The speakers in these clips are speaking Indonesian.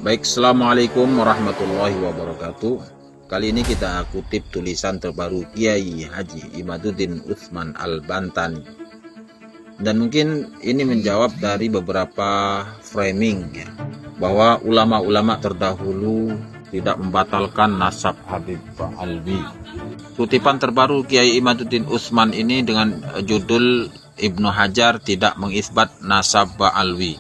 Baik, Assalamualaikum warahmatullahi wabarakatuh. Kali ini kita kutip tulisan terbaru Kiai Haji Imaduddin Utsman Al-Bantani. Dan mungkin ini menjawab dari beberapa framing ya, bahwa ulama-ulama terdahulu tidak membatalkan nasab Habib Alwi. Kutipan terbaru Kiai Imaduddin Utsman ini dengan judul Ibnu Hajar tidak mengisbat nasab Alwi.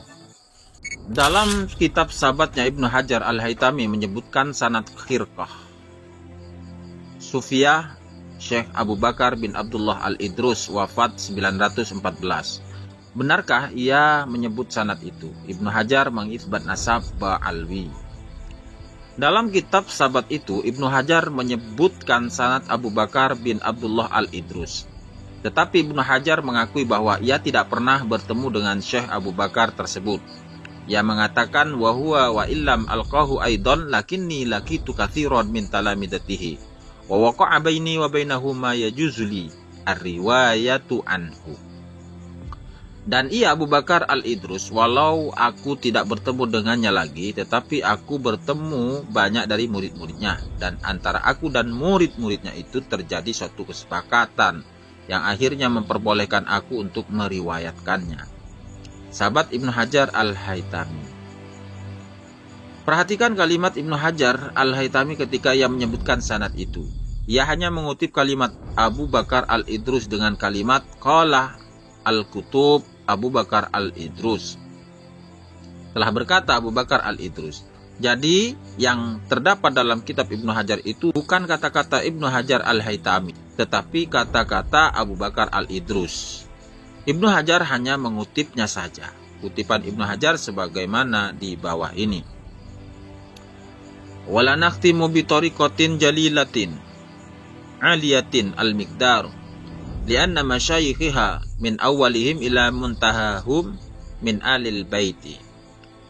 Dalam kitab sahabatnya Ibnu Hajar Al-Haytami menyebutkan sanad khirqah Sufiyah Syekh Abu Bakar bin Abdullah Al-Idrus wafat 914. Benarkah ia menyebut sanad itu? Ibnu Hajar mengisbat nasab Alwi. Dalam kitab sahabat itu Ibnu Hajar menyebutkan sanad Abu Bakar bin Abdullah Al-Idrus. Tetapi Ibnu Hajar mengakui bahwa ia tidak pernah bertemu dengan Syekh Abu Bakar tersebut. Ia mengatakan wa huwa wa illam alqahu aidan lakinni laqitu katsiran min talamidatihi wa waqa'a baini wa bainahuma yajuzuli ar-riwayatu anhu. Dan ia Abu Bakar Al-Idrus, walau aku tidak bertemu dengannya lagi, tetapi aku bertemu banyak dari murid-muridnya, dan antara aku dan murid-muridnya itu terjadi suatu kesepakatan yang akhirnya memperbolehkan aku untuk meriwayatkannya. Sahabat Ibnu Hajar Al-Haytami. Perhatikan kalimat Ibnu Hajar Al-Haytami ketika ia menyebutkan sanad itu. Ia hanya mengutip kalimat Abu Bakar Al-Idrus dengan kalimat qala al-kutub Abu Bakar Al-Idrus. Telah berkata Abu Bakar Al-Idrus. Jadi yang terdapat dalam kitab Ibnu Hajar itu bukan kata-kata Ibnu Hajar Al-Haytami, tetapi kata-kata Abu Bakar Al-Idrus. Ibnu Hajar hanya mengutipnya saja. Kutipan Ibnu Hajar sebagaimana di bawah ini. Wala nakhtimu bi tariqatin jalilatin aliyatin al-miqdar lianna masyayikha min awwalihim ila muntahahum min alil baiti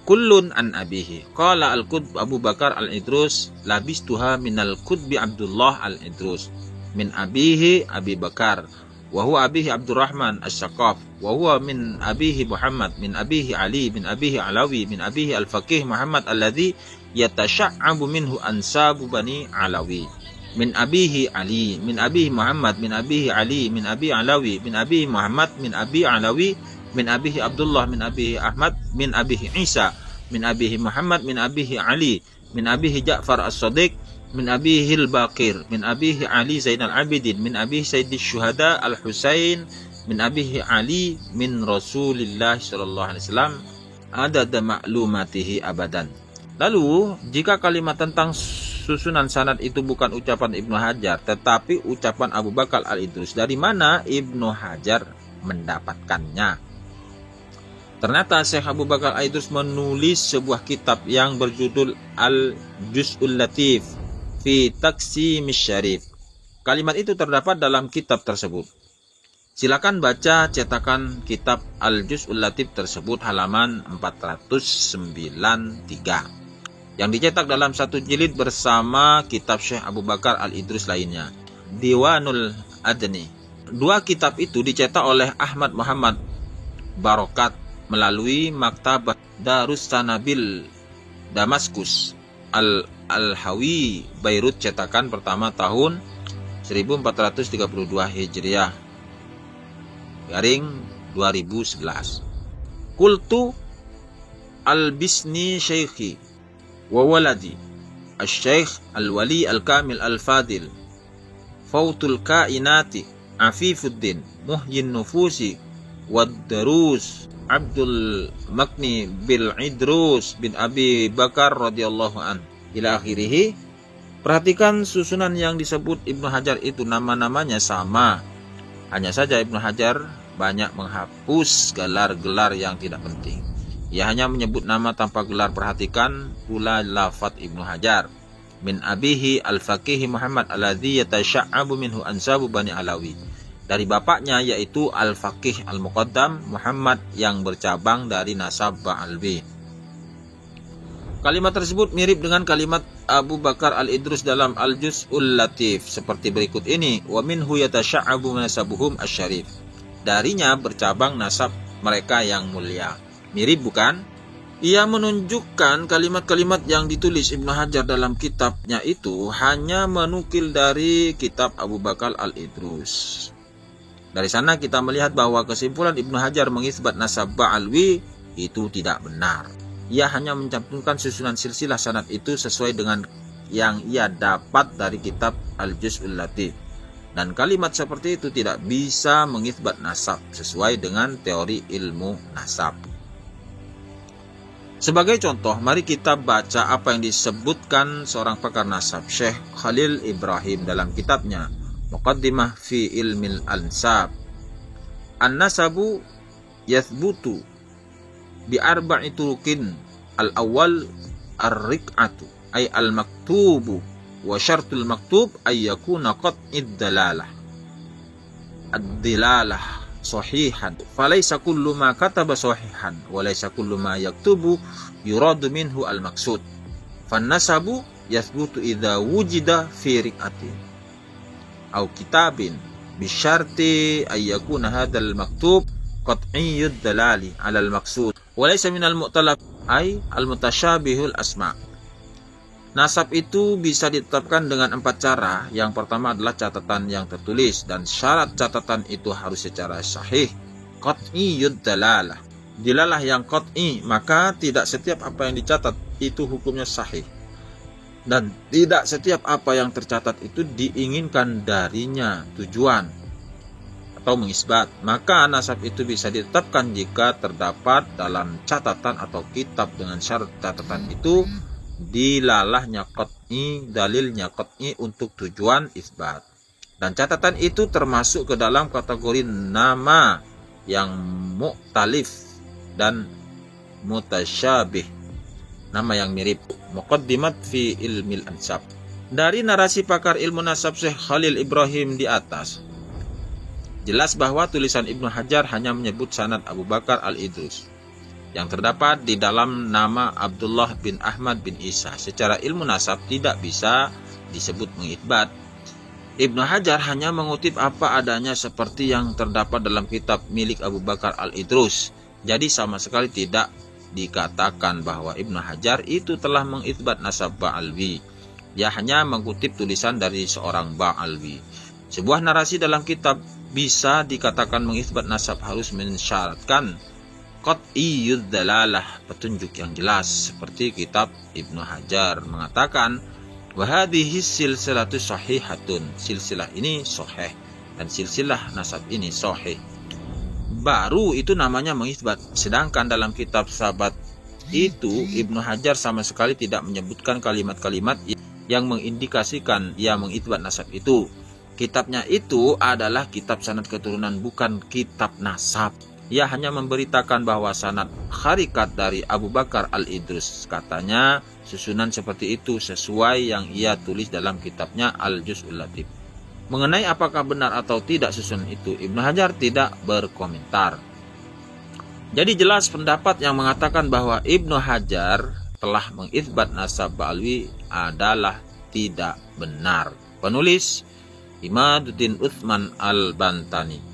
kullun an abihi qala al-qutb Abu Bakar Al-Idrus labistuha min al-qutbi Abdullah Al-Idrus min abihi Abi Bakar wa huwa abihi Abdurrahman As-Saqaf wa huwa min abihi Muhammad min abihi Ali min abihi Alawi min abihi Al-Faqih Muhammad alladhi yatasha'abu minhu ansabu bani Alawi min abihi Ali min abihi Muhammad min abihi Ali min abihi Alawi min abihi Muhammad min abihi Alawi min abihi Abdullah min abihi Ahmad min abihi Isa min abihi Muhammad min abihi Ali min abihi Ja'far As-Sadiq min abihi Al-Baqir min abihi Ali Zainal Abidin min abihi Sayyidis Syuhada Al-Husain min abihi Ali min Rasulillah sallallahu alaihi wasallam adada ma'lumatihi abadan. Lalu jika kalimat tentang susunan sanad itu bukan ucapan Ibnu Hajar tetapi ucapan Abu Bakar Al-Idrus, dari mana Ibnu Hajar mendapatkannya? Ternyata Syekh Abu Bakar Al-Idrus menulis sebuah kitab yang berjudul Al-Juz'ul Latif fi Taqsimis Syarif. Kalimat itu terdapat dalam kitab tersebut. Silakan baca cetakan kitab Al-Juz'ul Latif tersebut halaman 493 yang dicetak dalam satu jilid bersama kitab Syekh Abu Bakar Al-Idrus lainnya, Diwanul Adni. Dua kitab itu dicetak oleh Ahmad Muhammad Barokat melalui Maktabah Darus Sanabil Damaskus Al-Hawi Beirut, cetakan pertama tahun 1432 Hijriah garing 2011. Qultu al-bisni syaikhi wa waladi al-syaikh al-wali al-kamil al-fadil fautul kainati afifuddin muhyin nufusi wad-darus Abdul Makni bil Idrus bin Abi Bakar radhiyallahu an ila akhirih. Perhatikan susunan yang disebut Ibnu Hajar itu nama-namanya sama. Hanya saja Ibnu Hajar banyak menghapus gelar-gelar yang tidak penting. Ia hanya menyebut nama tanpa gelar. Perhatikan pula lafaz Ibnu Hajar. Min abihi al-faqih Muhammad alladzi yatasha'abu minhu ansabu bani Alawi. Dari bapaknya yaitu Al-Faqih Al-Muqaddam Muhammad yang bercabang dari nasab Alwi. Kalimat tersebut mirip dengan kalimat Abu Bakar Al-Idrus dalam Al-Juz'ul Latif seperti berikut ini. Wa minhu yatasha'abu nasabuhum asy-syarif. Darinya bercabang nasab mereka yang mulia. Mirip bukan? Ia menunjukkan kalimat-kalimat yang ditulis Ibnu Hajar dalam kitabnya itu hanya menukil dari kitab Abu Bakar Al-Idrus. Dari sana kita melihat bahwa kesimpulan Ibnu Hajar mengisbat nasab Ba'alwi itu tidak benar. Ia hanya mencantumkan susunan silsilah sanad itu sesuai dengan yang ia dapat dari kitab Al-Juz'ul Latif. Dan kalimat seperti itu tidak bisa mengisbat nasab sesuai dengan teori ilmu nasab. Sebagai contoh, mari kita baca apa yang disebutkan seorang pakar nasab, Syekh Khalil Ibrahim dalam kitabnya Muqaddimah fi Ilmil Ansab. An-nasabu yathbutu bi arba'i turukin. Al-awwal ar-riq'atu ay al-maktubu wa syartul maktub ay yakuna qat'id dalalah. Ad-dilalah sahihan falaysa kullu ma kataba sahihan wa laysa kullu ma yaktubu yuradu minhu al-maqsud. Fan-nasabu yathbutu idza wujida fi riq'atin aw kitabin bisyarti ay yakuna hadzal maktub qat'iyyud dalali 'ala al-maqsud wa laysa min al-mu'talab ay al-mutashabihul asma'. Nasab itu bisa ditetapkan dengan 4 cara. Yang pertama adalah catatan yang tertulis, dan syarat catatan itu harus secara sahih. Qat'iyyud dalalah. Dilalah yang qat'i, maka tidak setiap apa yang dicatat itu hukumnya sahih. Dan tidak setiap apa yang tercatat itu diinginkan darinya tujuan atau mengisbat. Maka nasab itu bisa ditetapkan jika terdapat dalam catatan atau kitab dengan syarat catatan itu dilalahnya qat'i, dalilnya qat'i untuk tujuan isbat. Dan catatan itu termasuk ke dalam kategori nama yang mu'talif dan mutasyabih, nama yang mirip. Muqaddimat fi Ilmil Ansab. Dari narasi pakar ilmu nasab Syekh Khalil Ibrahim di atas, jelas bahwa tulisan Ibnu Hajar hanya menyebut sanad Abu Bakar Al-Idrus yang terdapat di dalam nama Abdullah bin Ahmad bin Isa. Secara ilmu nasab tidak bisa disebut mengithbat. Ibnu Hajar hanya mengutip apa adanya seperti yang terdapat dalam kitab milik Abu Bakar Al-Idrus. Jadi sama sekali tidak dikatakan bahwa Ibnu Hajar itu telah mengithbat nasab Ba'alwi. Dia hanya mengutip tulisan dari seorang Ba'alwi. Sebuah narasi dalam kitab bisa dikatakan mengithbat nasab harus mensyaratkan qat'iyyud dalalah, petunjuk yang jelas, seperti kitab Ibnu Hajar mengatakan wa hadhihi silsilatu sahihatun, silsilah ini sahih dan silsilah nasab ini sahih. Baru itu namanya mengitsbat. Sedangkan dalam kitab sahabat itu Ibnu Hajar sama sekali tidak menyebutkan kalimat-kalimat yang mengindikasikan ia mengitsbat nasab itu. Kitabnya itu adalah kitab sanad keturunan, bukan kitab nasab. Ia hanya memberitakan bahwa sanad kharikat dari Abu Bakar Al-Idrus. Katanya susunan seperti itu sesuai yang ia tulis dalam kitabnya Al-Juz'ul Latif. Mengenai apakah benar atau tidak susunan itu, Ibnu Hajar tidak berkomentar. Jadi jelas pendapat yang mengatakan bahwa Ibnu Hajar telah mengitsbat nasab Ba'alwi adalah tidak benar. Penulis Imaduddin Utsman Al-Bantani.